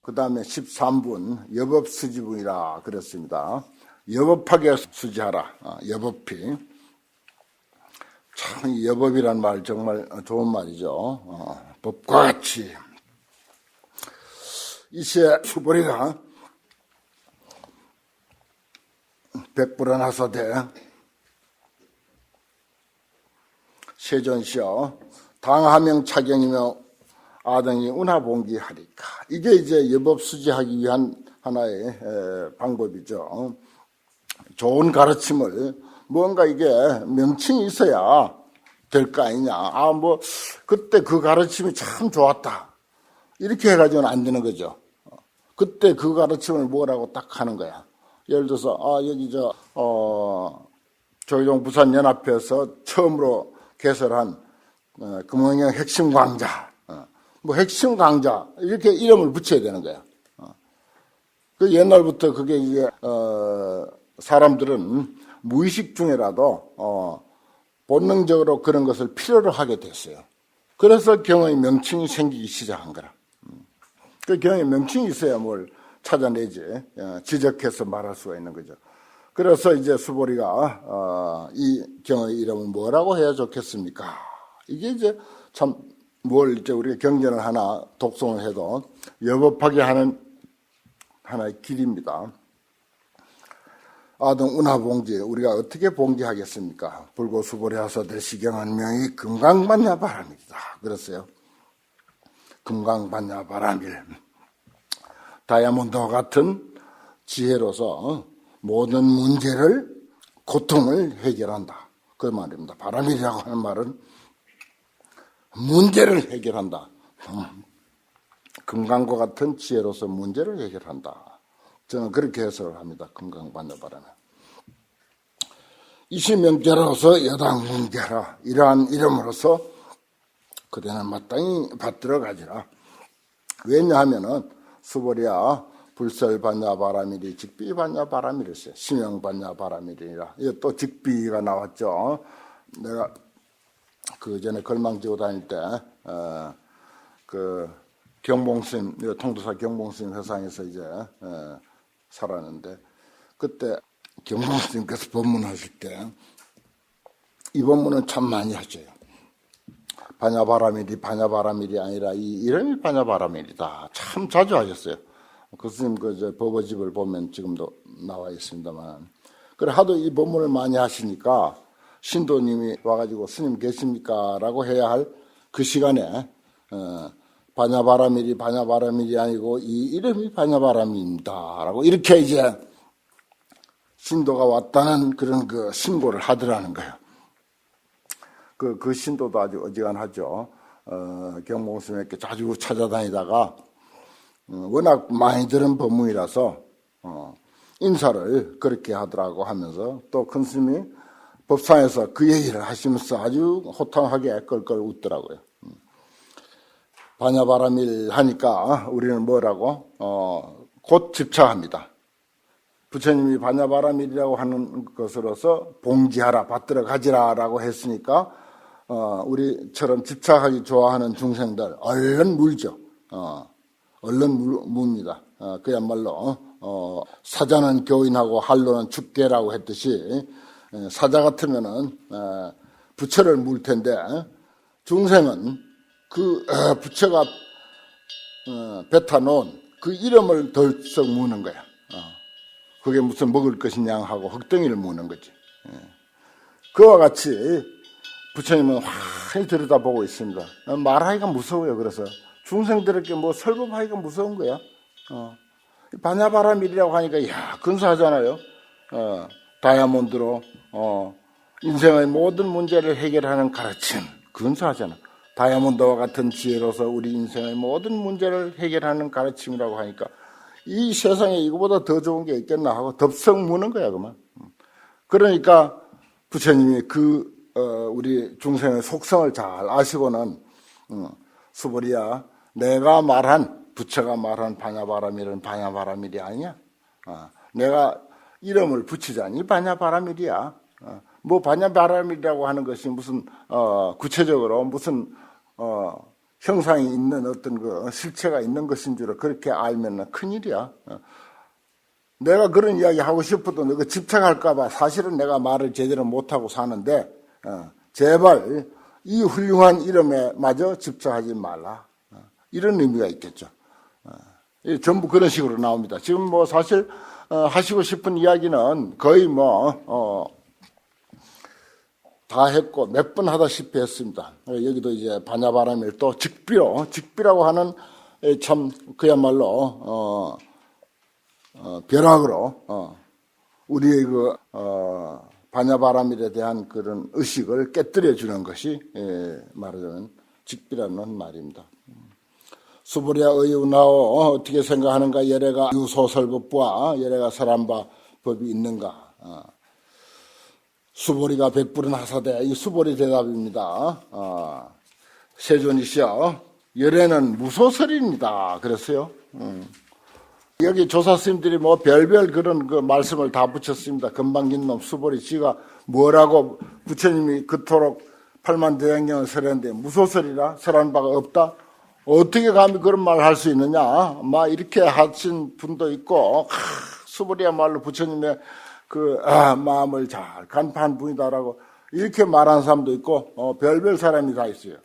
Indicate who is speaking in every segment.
Speaker 1: 그 다음에 13분 여법수지분이라 그랬습니다. 여법하게 수지하라. 여법이. 참, 이 여법이란 말 정말 좋은 말이죠. 법과 같이. 이시에 수보리가 백불안하사대 세존시여 당하명 차경이며 아등이 운하봉기하리까. 이게 이제 여법수지하기 위한 하나의 방법이죠. 좋은 가르침을 뭔가 이게 명칭이 있어야 될 거 아니냐. 그때 그 가르침이 참 좋았다. 이렇게 해가지고는 안 되는 거죠. 그때 그 가르침을 뭐라고 딱 하는 거야. 예를 들어서, 여기 조희동 부산연합회에서 처음으로 개설한 금강경 핵심 강좌. 핵심 강좌. 이렇게 이름을 붙여야 되는 거야. 그 옛날부터 그게 이제, 사람들은 무의식 중에라도, 본능적으로 그런 것을 필요로 하게 됐어요. 그래서 경의 명칭이 생기기 시작한 거라. 그 경의 명칭이 있어야 뭘 찾아내지, 지적해서 말할 수가 있는 거죠. 그래서 이제 수보리가, 이 경의 이름을 뭐라고 해야 좋겠습니까? 이게 이제 참, 이제 우리가 경전을 하나 독송을 해도 여법하게 하는 하나의 길입니다. 아등 운하봉지, 우리가 어떻게 봉지하겠습니까? 불고수보리하사 대시경한 명이 금강반야바람이다. 그랬어요. 금강반야바람일. 다이아몬드와 같은 지혜로서 모든 문제를, 고통을 해결한다. 그 말입니다. 바람일이라고 하는 말은 문제를 해결한다. 금강과 같은 지혜로서 문제를 해결한다. 저는 그렇게 해석을 합니다. 금강반야바람에. 이시명제로서 여당문제라. 이러한 이름으로서 그대는 마땅히 받들어 가지라. 왜냐하면은 수보리야 불설반야바람이리 직비반야바람이랬어요. 심영반야바람이리라. 이게 또 직비가 나왔죠. 내가 그 전에 걸망지고 다닐 때 경봉스님, 통도사 경봉스님 회상에서 이제 살았는데, 그때 경봉스님께서 법문하실 때 이 법문은 참 많이 하셔요. 반야바람일이 아니라 이 이름이 반야바람일이다. 참 자주 하셨어요. 그 스님 법어집을 보면 지금도 나와 있습니다만. 그래 하도 이 법문을 많이 하시니까 신도님이 와가지고 스님 계십니까? 라고 해야 할 그 시간에 반야바람일이 아니고 이 이름이 반야바람입니다. 라고 이렇게 이제 신도가 왔다는 그런 그 신고를 하더라는 거예요. 그 신도도 아주 어지간하죠. 경봉스님께 자주 찾아다니다가 워낙 많이 들은 법문이라서 인사를 그렇게 하더라고 하면서 또 큰 스님이 법상에서 그 얘기를 하시면서 아주 호탕하게 껄껄 웃더라고요. 반야바람일 하니까 우리는 뭐라고? 곧 집착합니다. 부처님이 반야바람일이라고 하는 것으로서 봉지하라, 받들어 가지라 라고 했으니까 우리처럼 집착하기 좋아하는 중생들 얼른 물죠. 얼른 뭅니다. 그야말로 사자는 교인하고 한로는 축계라고 했듯이 사자 같으면은 부처를 물 텐데 중생은 그 부처가 뱉어놓은 그 이름을 덜썩 무는 거야. 그게 무슨 먹을 것이냐 하고 흙덩이를 무는 거지. 그와 같이 부처님은 환히 들여다보고 있습니다. 말하기가 무서워요. 그래서 중생들에게 뭐 설법하기가 무서운 거야. 반야바람일이라고 하니까 야 근사하잖아요. 다이아몬드로 인생의 모든 문제를 해결하는 가르침 근사하잖아. 다이아몬드와 같은 지혜로서 우리 인생의 모든 문제를 해결하는 가르침이라고 하니까 이 세상에 이거보다 더 좋은 게 있겠나 하고 덥석 무는 거야 그만. 그러니까 부처님이 우리 중생의 속성을 잘 아시고는 수보리야 내가 말한 부처가 말한 반야바람일은 반야바람일이 아니야. 내가 이름을 붙이자니 반야바람일이야. 뭐 반야바람이라고 하는 것이 무슨 구체적으로 무슨 형상이 있는 어떤 그 실체가 있는 것인 줄 그렇게 알면 큰일이야. 내가 그런 이야기 하고 싶어도 너가 집착할까봐 사실은 내가 말을 제대로 못하고 사는데, 제발 이 훌륭한 이름에 마저 집착하지 말라. 이런 의미가 있겠죠. 전부 그런 식으로 나옵니다. 지금 뭐 사실 하시고 싶은 이야기는 거의 다 했고 몇 번 하다시피 했습니다. 여기도 이제 반야바라밀 또 직비라고 하는 참 그야말로 벼락으로 우리의 그 반야바라밀에 대한 그런 의식을 깨뜨려 주는 것이 말하자면 직비라는 말입니다. 수보리아 의우나오 어떻게 생각하는가? 예레가 유소설법과 예레가 설한바 법이 있는가? 수보리가 백불은 하사대. 이 수보리 대답입니다. 세존이시여 예레는 무소설입니다. 그랬어요. 여기 조사 스님들이 뭐 별별 그런 그 말씀을 다 붙였습니다. 금방긴 놈 수보리 지가 뭐라고 부처님이 그토록 팔만대장경을 설했는데 무소설이라 설한 바가 없다. 어떻게 감히 그런 말을 할 수 있느냐? 막 이렇게 하신 분도 있고, 수보리야말로 부처님의 그 마음을 잘 간파한 분이다라고 이렇게 말하는 사람도 있고, 별별 사람이 다 있어요.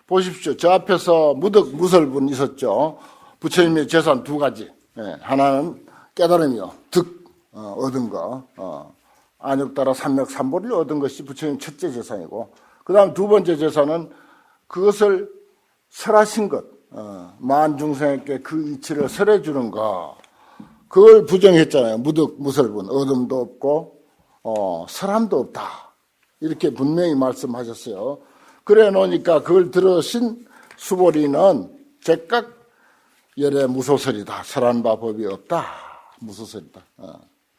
Speaker 1: 보십시오. 저 앞에서 무설분 있었죠. 부처님의 재산 두 가지. 하나는 깨달음이요. 얻은 거. 안욕 따라 삼맥 삼보리를 얻은 것이 부처님 첫째 재산이고, 그 다음 두 번째 재산은 그것을 설하신 것, 만중생에게 그 이치를 설해주는 거, 그걸 부정했잖아요. 무설분, 어둠도 없고, 설함도 없다. 이렇게 분명히 말씀하셨어요. 그래 놓으니까 그걸 들으신 수보리는 즉각 열애 무소설이다. 설한 바 법이 없다. 무소설이다.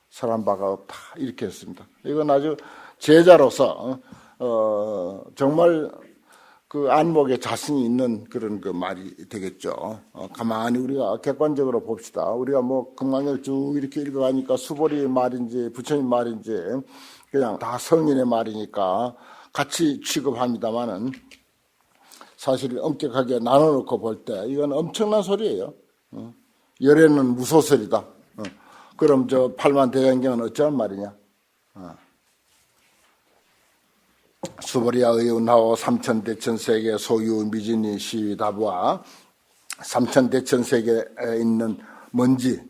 Speaker 1: 설한 바가 없다. 이렇게 했습니다. 이건 아주 제자로서, 정말 그 안목에 자신이 있는 그런 그 말이 되겠죠. 가만히 우리가 객관적으로 봅시다. 우리가 뭐 금강을 쭉 이렇게 읽어가니까 수보리 말인지 부처님 말인지 그냥 다 성인의 말이니까 같이 취급합니다만은 사실 엄격하게 나눠놓고 볼 때 이건 엄청난 소리예요. 열애는 무소설이다. 그럼 저 팔만대장경은 어쩌란 말이냐? 수보리아 의운하오 삼천대천세계 소유 미진이 시위다부와 삼천대천세계에 있는 먼지,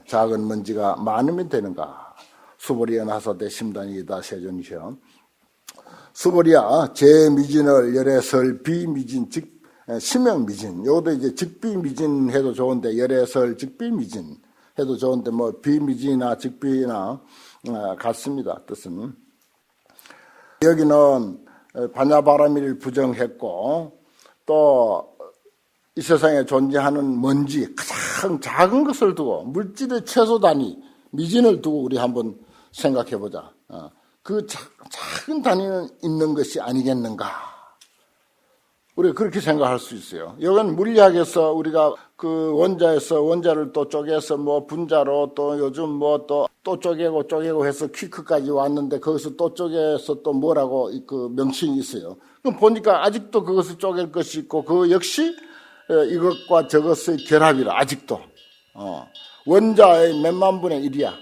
Speaker 1: 작은 먼지가 많으면 되는가? 수보리아 나사대 심단이다 세존이셔. 수보리아 제미진을 열애설 비미진 즉 심형미진. 요것도 이제 즉비미진 해도 좋은데 열애설 즉비미진 해도 좋은데 뭐 비미진이나 즉비나 같습니다. 뜻은. 여기는 반야바라밀을 부정했고 또 이 세상에 존재하는 먼지 가장 작은 것을 두고 물질의 최소 단위 미진을 두고 우리 한번 생각해 보자. 그 작은 단위는 있는 것이 아니겠는가? 우리가 그렇게 생각할 수 있어요. 이건 물리학에서 우리가 그 원자에서 원자를 또 쪼개서 뭐 분자로 또 요즘 뭐 또 쪼개고 해서 퀴크까지 왔는데 거기서 또 쪼개서 또 뭐라고 그 명칭이 있어요. 그럼 보니까 아직도 그것을 쪼갤 것이 있고 그 역시 이것과 저것의 결합이라 아직도 원자의 몇만 분의 1이야.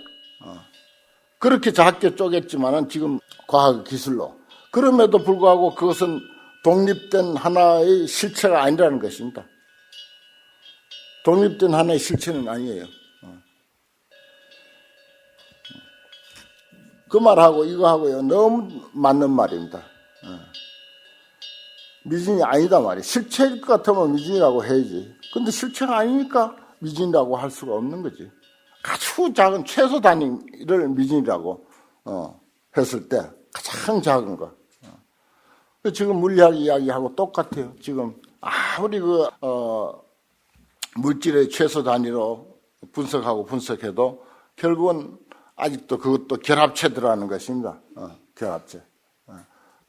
Speaker 1: 그렇게 작게 쪼갰지만은 지금 과학 기술로 그럼에도 불구하고 그것은 독립된 하나의 실체가 아니라는 것입니다. 독립된 하나의 실체는 아니에요. 그 말하고 이거 하고요. 너무 맞는 말입니다. 미진이 아니다 말이에요. 실체일 것 같으면 미진이라고 해야지. 근데 실체가 아니니까 미진이라고 할 수가 없는 거지. 아주 작은 최소 단위를 미진이라고 했을 때 가장 작은 거. 지금 물리학 이야기하고 똑같아요. 지금 아무리 물질의 최소 단위로 분석해도 결국은 아직도 그것도 결합체들하는 것입니다. 결합체.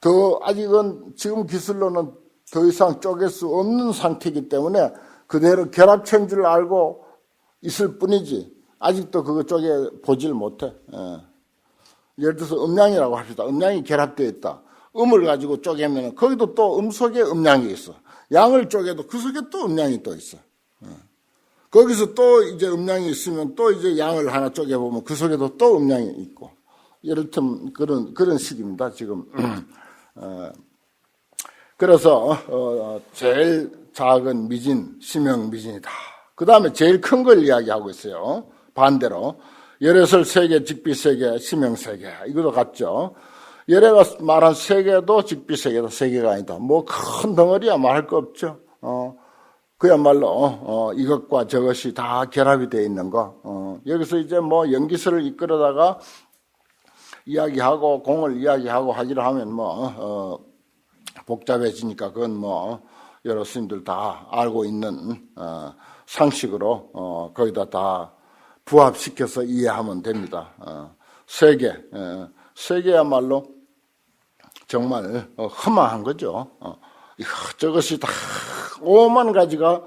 Speaker 1: 더 아직은 지금 기술로는 더 이상 쪼갤 수 없는 상태이기 때문에 그대로 결합체인 줄 알고 있을 뿐이지 아직도 그거 쪼개 보질 못해. 예를 들어서 음량이라고 합시다. 음량이 결합되어 있다. 음을 가지고 쪼개면 거기도 또 음 속에 음량이 있어. 양을 쪼개도 그 속에 또 음량이 또 있어. 거기서 또 이제 음량이 있으면 또 이제 양을 하나 쪼개보면 그 속에도 또 음량이 있고. 이를테면 그런 식입니다, 지금. 그래서, 제일 작은 미진, 심형미진이다. 그 다음에 제일 큰 걸 이야기하고 있어요. 반대로. 열애설 세계, 직비 세계, 심형 세계. 이것도 같죠. 열애가 말한 세계도 직비 세계도 세계가 아니다. 뭐 큰 덩어리야 말할 거 없죠. 그야말로, 이것과 저것이 다 결합이 되어 있는 거. 여기서 이제 뭐 연기설을 이끌어다가 이야기하고 공을 이야기하고 하기로 하면 복잡해지니까 그건 뭐 여러 스님들 다 알고 있는 상식으로 거기다 다 부합시켜서 이해하면 됩니다. 세계야말로 정말 험한 거죠. 저것이 다 오만 가지가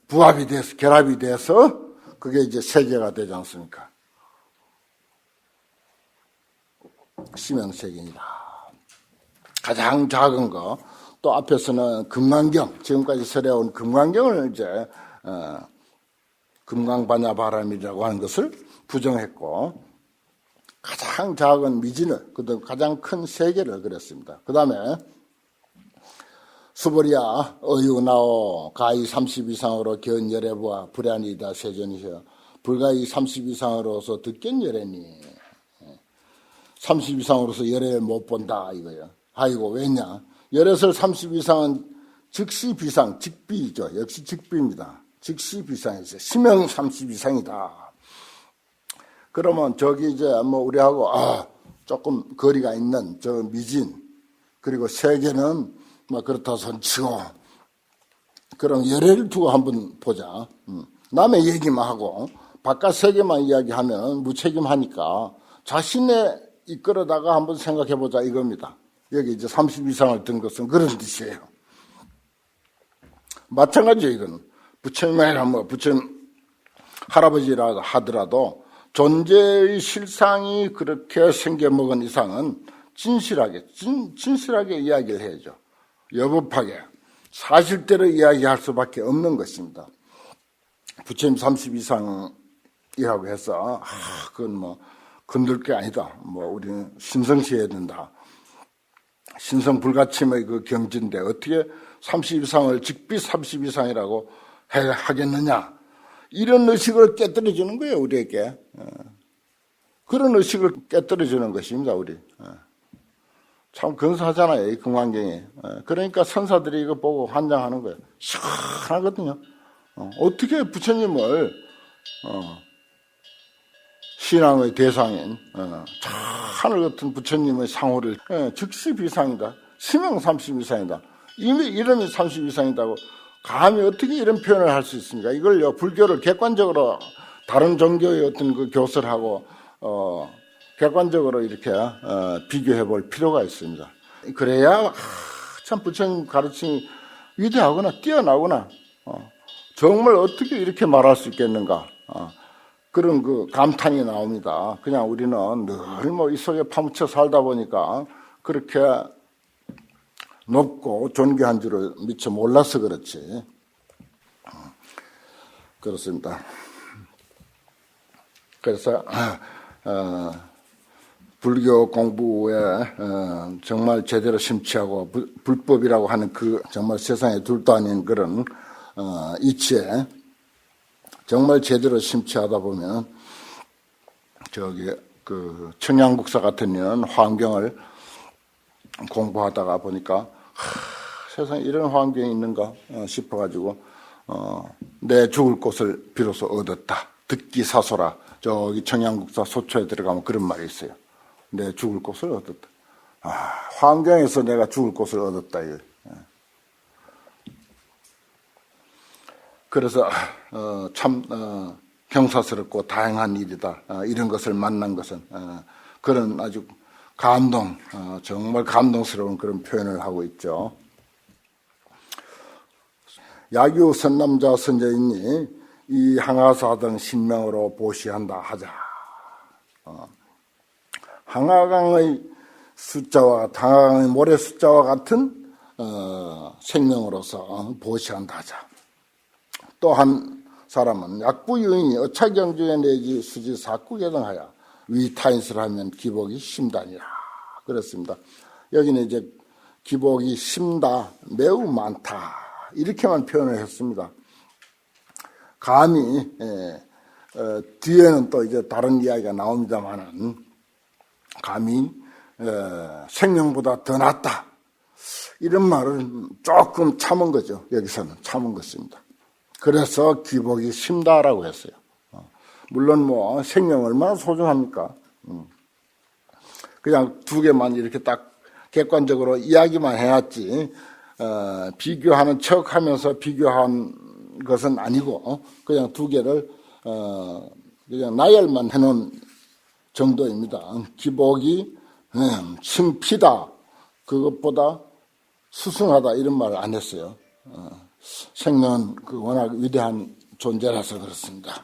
Speaker 1: 부합이 돼서 결합이 돼서 그게 이제 세계가 되지 않습니까? 심형세계입니다. 가장 작은 거, 또 앞에서는 금강경, 지금까지 설해온 금강경을 이제 금강반야바람이라고 하는 것을 부정했고, 가장 작은 미진을, 그다음 가장 큰 세계를 그렸습니다. 그 다음에 수보리야 어유나오 가히 30 이상으로 견열애부와 불안이다 세전이셔 불가히 30 이상으로서 듣견열애니 30 이상으로서 열애를 못 본다 이거예요. 아이고 왜냐? 열애설 30 이상은 즉시 비상, 직비죠. 역시 직비입니다. 즉시 비상이죠. 심형 30 이상이다. 그러면 저기 이제 뭐 우리하고 조금 거리가 있는 저 미진 그리고 세계는 뭐 그렇다 손치고 그럼 열애를 두고 한번 보자. 남의 얘기만 하고 바깥 세계만 이야기하면 무책임하니까 자신의 이끌어다가 한번 생각해보자 이겁니다. 여기 이제 30 이상을 든 것은 그런 뜻이에요. 마찬가지예요, 이거는. 부처님이나 뭐 부처님 할아버지라 하더라도 존재의 실상이 그렇게 생겨먹은 이상은 진실하게 이야기를 해야죠. 여법하게 사실대로 이야기할 수밖에 없는 것입니다. 부처님 30 이상이라고 해서 그건 뭐 건들 게 아니다. 뭐 우리는 신성시해야 된다. 신성 불가침의 그 경지인데 어떻게 30 이상을 직비 30 이상이라고 하겠느냐. 이런 의식을 깨뜨려주는 거예요, 우리에게. 그런 의식을 깨뜨려주는 것입니다, 우리. 참 근사하잖아요, 이 금강경이. 그러니까 선사들이 이거 보고 환장하는 거예요. 시원하거든요. 어떻게 부처님을 신앙의 대상인 하늘 같은 부처님의 상호를 즉시 비상이다. 심형 30 이상이다. 이미 이름이 30 이상이다고 감히 어떻게 이런 표현을 할 수 있습니까? 이걸요 불교를 객관적으로 다른 종교의 어떤 그 교설하고 객관적으로 이렇게 비교해 볼 필요가 있습니다. 그래야 참 부처님 가르침이 위대하거나 뛰어나거나 정말 어떻게 이렇게 말할 수 있겠는가 그런 그 감탄이 나옵니다. 그냥 우리는 늘 뭐 이 속에 파묻혀 살다 보니까 그렇게 높고 존귀한 줄을 미처 몰라서 그렇지. 그렇습니다. 그래서 불교 공부에 정말 제대로 심취하고 불법이라고 하는 그 정말 세상에 둘도 아닌 그런 이치에 정말 제대로 심취하다 보면 저기 그 청양국사 같은 이런 환경을 공부하다가 보니까 세상에 이런 환경이 있는가 싶어가지고 내 죽을 곳을 비로소 얻었다. 듣기 사소라. 저기 청양국사 소초에 들어가면 그런 말이 있어요. 내 죽을 곳을 얻었다. 환경에서 내가 죽을 곳을 얻었다. 그래서 참 경사스럽고 다양한 일이다. 이런 것을 만난 것은 그런 아주 감동, 정말 감동스러운 그런 표현을 하고 있죠. 야규 선남자 선자이니 이 항하사 등 신명으로 보시한다 하자. 항하강의 숫자와 당황의 모래 숫자와 같은 생명으로서 보시한다 하자. 또 한 사람은 약부유인이 어차경주에 내지 수지 사구개등하여 위타인스를 하면 기복이 심다니라 그랬습니다. 여기는 이제 기복이 심다, 매우 많다 이렇게만 표현을 했습니다. 감히 뒤에는 또 이제 다른 이야기가 나옵니다만은 감히 생명보다 더 낫다 이런 말을 조금 참은 거죠. 여기서는 참은 것입니다. 그래서 기복이 심다라고 했어요. 물론 뭐 생명 얼마나 소중합니까? 그냥 두 개만 이렇게 딱 객관적으로 이야기만 해놨지 비교하는 척하면서 비교한 것은 아니고 그냥 두 개를 그냥 나열만 해놓은 정도입니다. 기복이 심피다 그것보다 수승하다 이런 말을 안 했어요. 생명은 워낙 위대한 존재라서 그렇습니다.